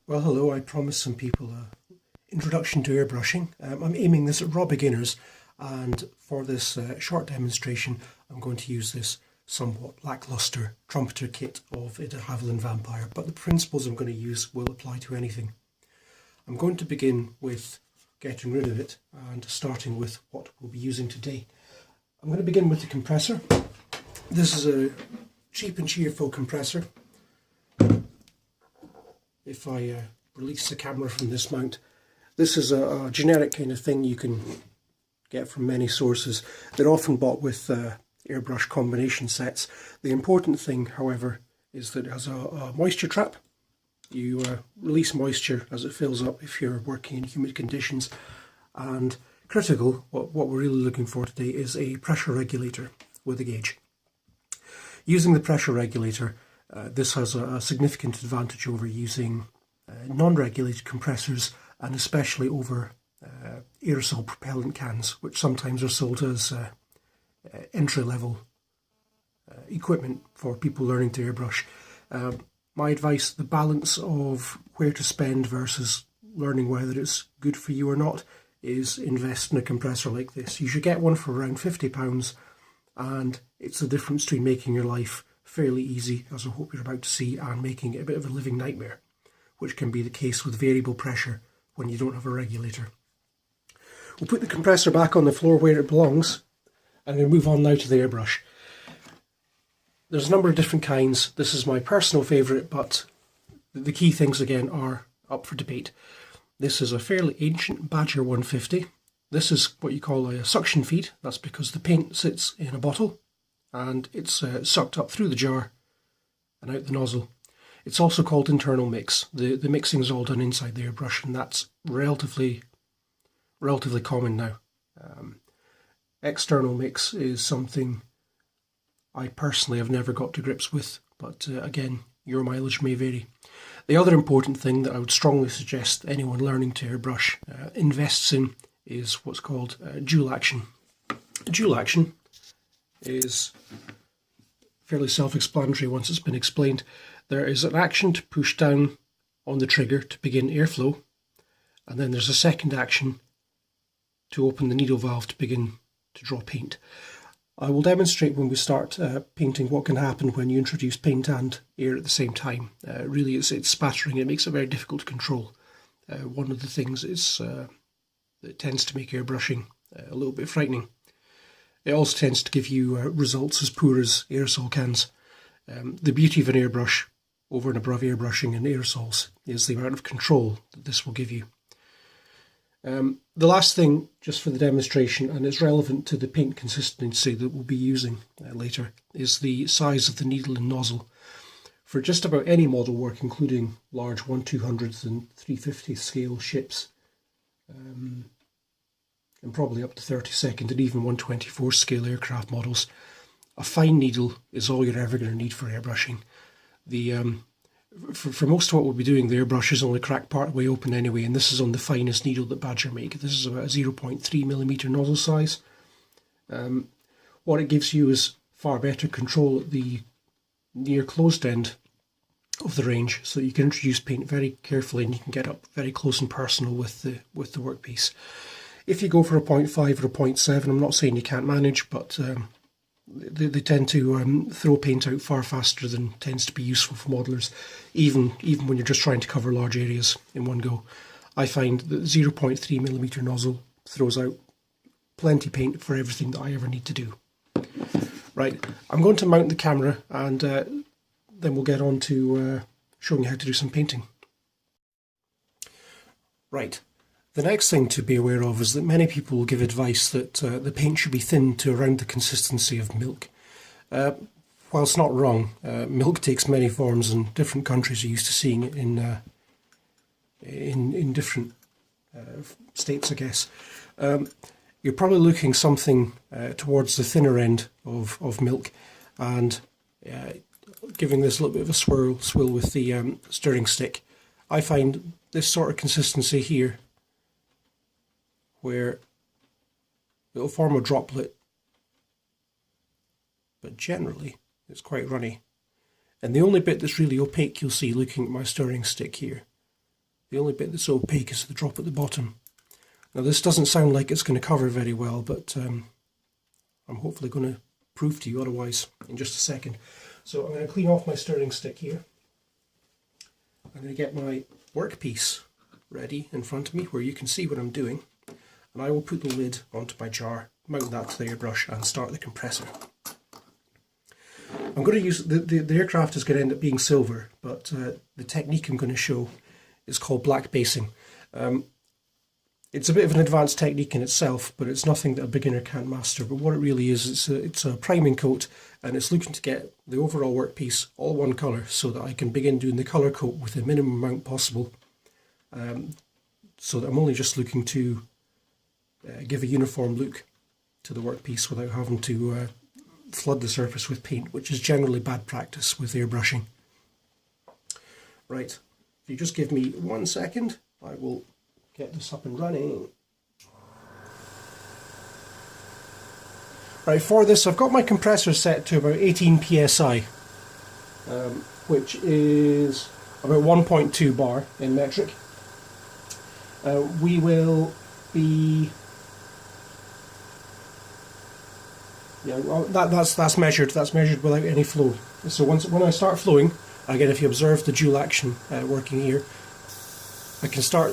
Well, hello, I promised some people an introduction to airbrushing. I'm aiming this at raw beginners, and for this short demonstration I'm going to use this somewhat lackluster trumpeter kit of a de Havilland Vampire, but the principles I'm going to use will apply to anything. I'm going to begin with getting rid of it and starting with what we'll be using today. I'm going to begin with the compressor. This is a cheap and cheerful compressor. If I release the camera from this mount, this is a generic kind of thing you can get from many sources. They're often bought with airbrush combination sets. The important thing, however, is that it has a moisture trap. You release moisture as it fills up if you're working in humid conditions. And critical, what we're really looking for today is a pressure regulator with a gauge. Using the pressure regulator, this has a significant advantage over using non-regulated compressors, and especially over aerosol propellant cans, which sometimes are sold as entry-level equipment for people learning to airbrush. My advice, the balance of where to spend versus learning whether it's good for you or not, is invest in a compressor like this. You should get one for around £50, and it's the difference between making your life fairly easy, as I hope you're about to see, and making it a bit of a living nightmare, which can be the case with variable pressure when you don't have a regulator. We'll put the compressor back on the floor where it belongs, and we'll move on now to the airbrush. There's a number of different kinds. This is my personal favourite, but the key things again are up for debate. This is a fairly ancient Badger 150. This is what you call a suction feed. That's because the paint sits in a bottle and it's sucked up through the jar and out the nozzle. It's also called internal mix. The mixing is all done inside the airbrush, and that's relatively common now. External mix is something I personally have never got to grips with, but again, your mileage may vary. The other important thing that I would strongly suggest anyone learning to airbrush invests in is what's called dual action. Dual action is fairly self-explanatory once it's been explained. There is an action to push down on the trigger to begin airflow, and then there's a second action to open the needle valve to begin to draw paint. I will demonstrate when we start painting what can happen when you introduce paint and air at the same time. Really, it's spattering. It makes it very difficult to control. One of the things is that tends to make airbrushing a little bit frightening. It also tends to give you results as poor as aerosol cans. The beauty of an airbrush over and above airbrushing and aerosols is the amount of control that this will give you. The last thing, just for the demonstration, and it's relevant to the paint consistency that we'll be using later, is the size of the needle and nozzle. For just about any model work, including large 1/200th and 3/50th scale ships, and probably up to 32nd and even 1/24th scale aircraft models, a fine needle is all you're ever going to need for airbrushing. For most of what we'll be doing, the airbrush is only cracked part way open anyway, and this is on the finest needle that Badger make. This is about a 0.3mm nozzle size. What it gives you is far better control at the near closed end of the range, so you can introduce paint very carefully and you can get up very close and personal with the workpiece. If you go for a 0.5 or a 0.7, I'm not saying you can't manage, but they tend to throw paint out far faster than tends to be useful for modelers, even when you're just trying to cover large areas in one go. I find that 0.3mm nozzle throws out plenty paint for everything that I ever need to do. Right, I'm going to mount the camera, and then we'll get on to showing you how to do some painting. Right. The next thing to be aware of is that many people will give advice that the paint should be thinned to around the consistency of milk. Whilst not wrong, milk takes many forms, and different countries are used to seeing it in different states, I guess. You're probably looking something towards the thinner end of milk, and giving this a little bit of a swill with the stirring stick. I find this sort of consistency here, where it'll form a droplet, but generally it's quite runny. And the only bit that's really opaque you'll see looking at my stirring stick here The only bit that's opaque is the drop at the bottom. Now this doesn't sound like it's going to cover very well, but I'm hopefully going to prove to you otherwise in just a second. So I'm going to clean off my stirring stick here. I'm going to get my workpiece ready in front of me where you can see what I'm doing. And I will put the lid onto my jar, mount that to the airbrush and start the compressor. I'm going to use, the aircraft is going to end up being silver, but the technique I'm going to show is called black basing. It's a bit of an advanced technique in itself, but it's nothing that a beginner can't master. But what it really is, it's a priming coat, and it's looking to get the overall workpiece all one colour so that I can begin doing the colour coat with the minimum amount possible. So that I'm only just looking to give a uniform look to the workpiece without having to flood the surface with paint, which is generally bad practice with airbrushing. Right, if you just give me 1 second, I will get this up and running. Right, for this I've got my compressor set to about 18 psi, which is about 1.2 bar in metric. We will be, yeah, well, that's measured without any flow. So when I start flowing, again, if you observe the dual action working here, I can start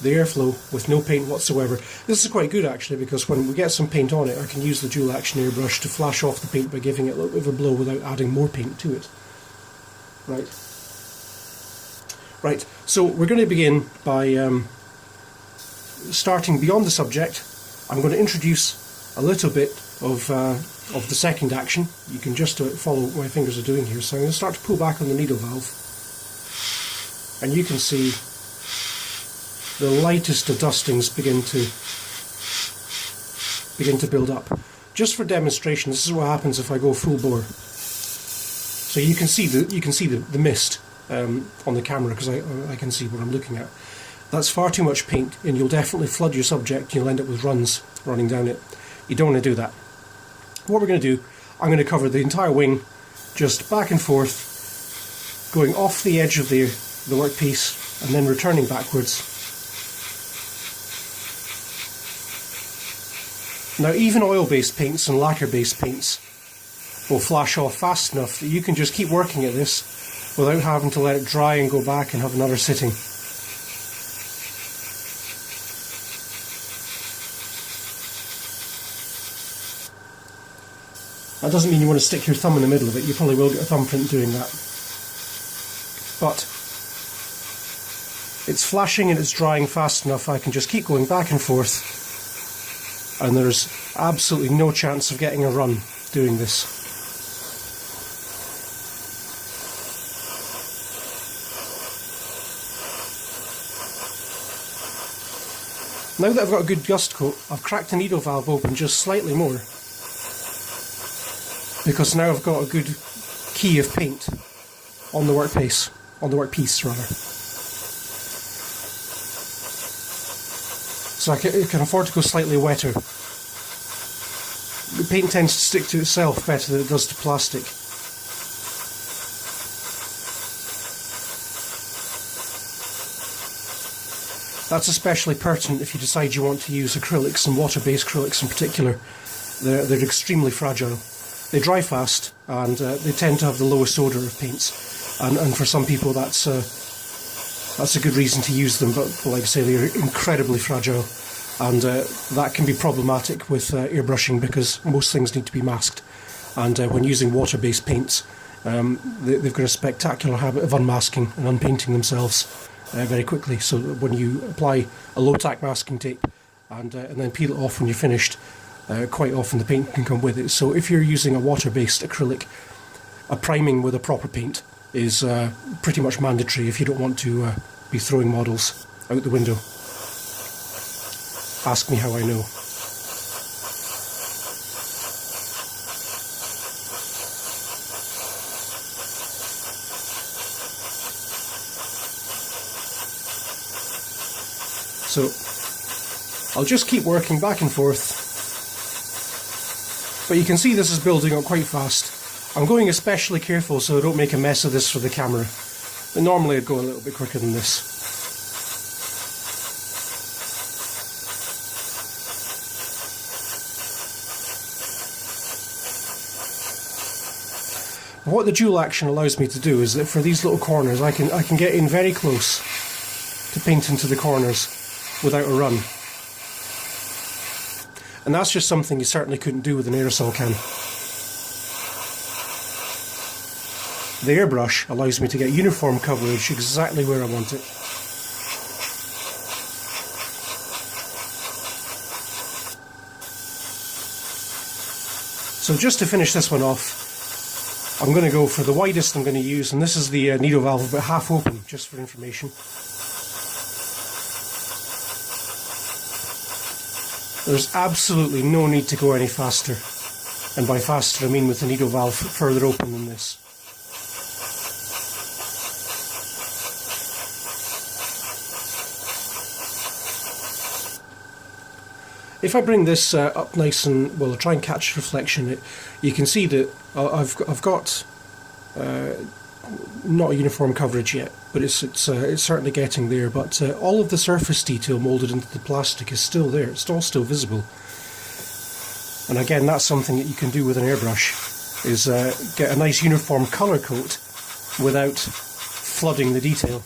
the airflow with no paint whatsoever. This is quite good actually, because when we get some paint on it, I can use the dual action airbrush to flash off the paint by giving it a little bit of a blow without adding more paint to it. Right, so we're going to begin by starting beyond the subject. I'm going to introduce a little bit of the second action. You can just follow what my fingers are doing here. So I'm going to start to pull back on the needle valve, and you can see the lightest of dustings begin to build up. Just for demonstration, this is what happens if I go full bore. So you can see the mist on the camera, because I can see what I'm looking at. That's far too much paint, and you'll definitely flood your subject, and you'll end up with runs running down it. You don't want to do that. What we're going to do, I'm going to cover the entire wing, just back and forth, going off the edge of the workpiece, and then returning backwards. Now, even oil-based paints and lacquer-based paints will flash off fast enough that you can just keep working at this without having to let it dry and go back and have another sitting. That doesn't mean you want to stick your thumb in the middle of it. You probably will get a thumbprint doing that. But it's flashing and it's drying fast enough. I can just keep going back and forth, and there's absolutely no chance of getting a run doing this. Now that I've got a good gust coat, I've cracked the needle valve open just slightly more, because now I've got a good key of paint on the workpiece rather. So I can afford to go slightly wetter. The paint tends to stick to itself better than it does to plastic. That's especially pertinent if you decide you want to use acrylics, and water-based acrylics in particular. They're extremely fragile. They dry fast, and they tend to have the lowest odour of paints. And for some people that's a good reason to use them, but like I say, they're incredibly fragile, and that can be problematic with airbrushing, because most things need to be masked, and when using water-based paints, they've got a spectacular habit of unmasking and unpainting themselves very quickly. So when you apply a low-tack masking tape and then peel it off when you're finished, quite often the paint can come with it. So if you're using a water-based acrylic, a priming with a proper paint is pretty much mandatory if you don't want to be throwing models out the window. Ask me how I know. So I'll just keep working back and forth, but you can see this is building up quite fast. I'm going especially careful so I don't make a mess of this for the camera, but normally I'd go a little bit quicker than this. What the dual action allows me to do is that for these little corners I can get in very close to paint into the corners without a run. And that's just something you certainly couldn't do with an aerosol can. The airbrush allows me to get uniform coverage exactly where I want it. So just to finish this one off, I'm going to go for the widest I'm going to use, and this is the needle valve about half open, just for information. There's absolutely no need to go any faster, and by faster I mean with the needle valve further open than this. If I bring this up nice and, well, I'll try and catch reflection, you can see that I've got not a uniform coverage yet, but it's certainly getting there. But all of the surface detail moulded into the plastic is still there. It's all still visible. And again, that's something that you can do with an airbrush, is get a nice uniform colour coat without flooding the detail.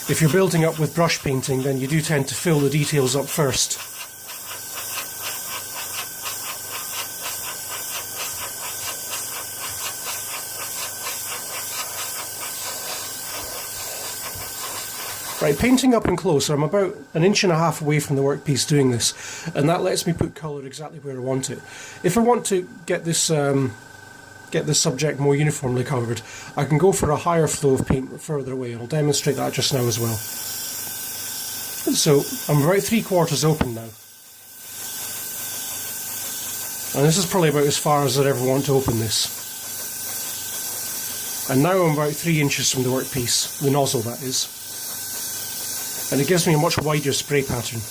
If you're building up with brush painting, then you do tend to fill the details up first. Right, painting up and close, I'm about 1.5 inches away from the workpiece doing this, and that lets me put colour exactly where I want it. If I want to get this subject more uniformly covered, I can go for a higher flow of paint further away, and I'll demonstrate that just now as well. So I'm about 3/4 open now, and this is probably about as far as I'd ever want to open this. And now I'm about 3 inches from the workpiece, the nozzle that is, and it gives me a much wider spray pattern.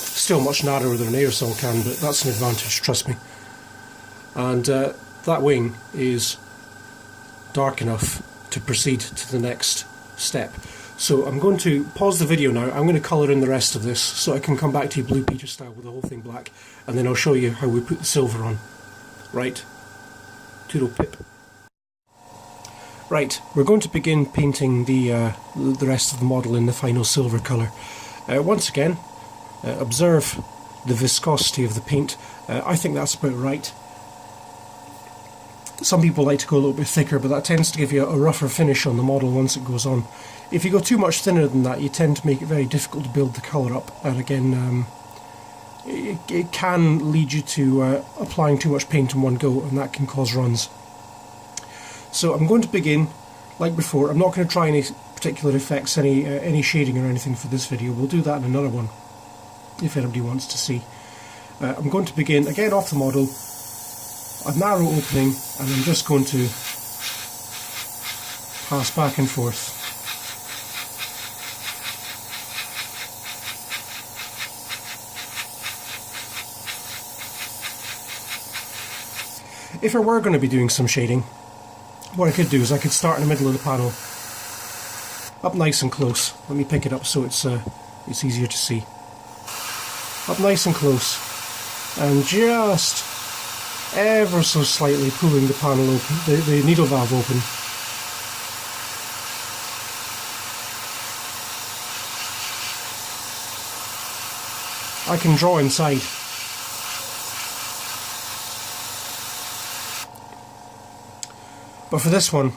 Still much narrower than an aerosol can, but that's an advantage, trust me. And that wing is dark enough to proceed to the next step. So I'm going to pause the video now. I'm going to colour in the rest of this so I can come back to you Blue Peter style with the whole thing black, and then I'll show you how we put the silver on. Right, toodle pip. Right, we're going to begin painting the rest of the model in the final silver colour. Once again, observe the viscosity of the paint. I think that's about right. Some people like to go a little bit thicker, but that tends to give you a rougher finish on the model once it goes on. If you go too much thinner than that, you tend to make it very difficult to build the colour up, and again, it can lead you to applying too much paint in one go, and that can cause runs. So I'm going to begin, like before. I'm not going to try any particular effects, any shading or anything for this video. We'll do that in another one, if anybody wants to see. I'm going to begin, again off the model, a narrow opening, and I'm just going to pass back and forth. If I were going to be doing some shading, what I could do is I could start in the middle of the panel, up nice and close. Let me pick it up so it's easier to see. Up nice and close, and just ever so slightly pulling the panel open, the needle valve open. I can draw inside. But for this one,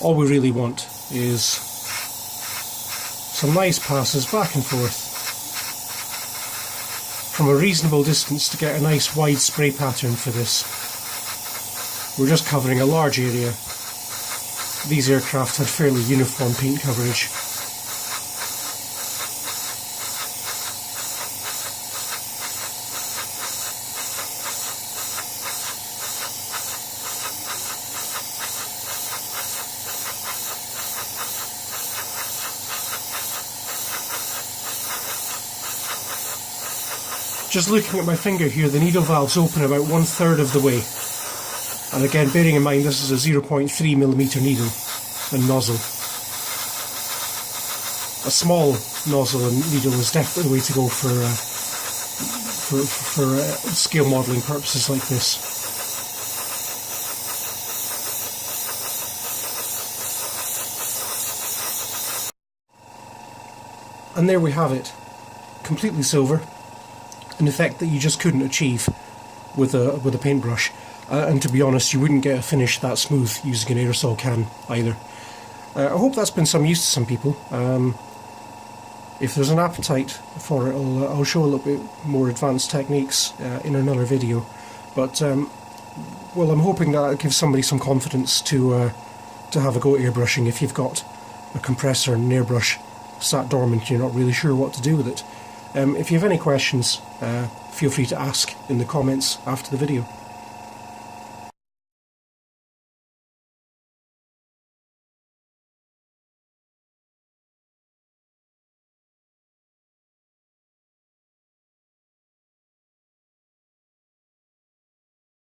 all we really want is some nice passes back and forth from a reasonable distance to get a nice wide spray pattern for this. We're just covering a large area. These aircraft had fairly uniform paint coverage. Just looking at my finger here, the needle valve's open about 1/3 of the way. And again, bearing in mind this is a 0.3mm needle and nozzle. A small nozzle and needle is definitely the way to go for for scale modelling purposes like this. And there we have it, completely silver, an effect that you just couldn't achieve with a paintbrush. And to be honest, you wouldn't get a finish that smooth using an aerosol can either. I hope that's been some use to some people. If there's an appetite for it, I'll show a little bit more advanced techniques in another video. But well, I'm hoping that it gives somebody some confidence to have a go at airbrushing if you've got a compressor and an airbrush sat dormant and you're not really sure what to do with it. If you have any questions, feel free to ask in the comments after the video.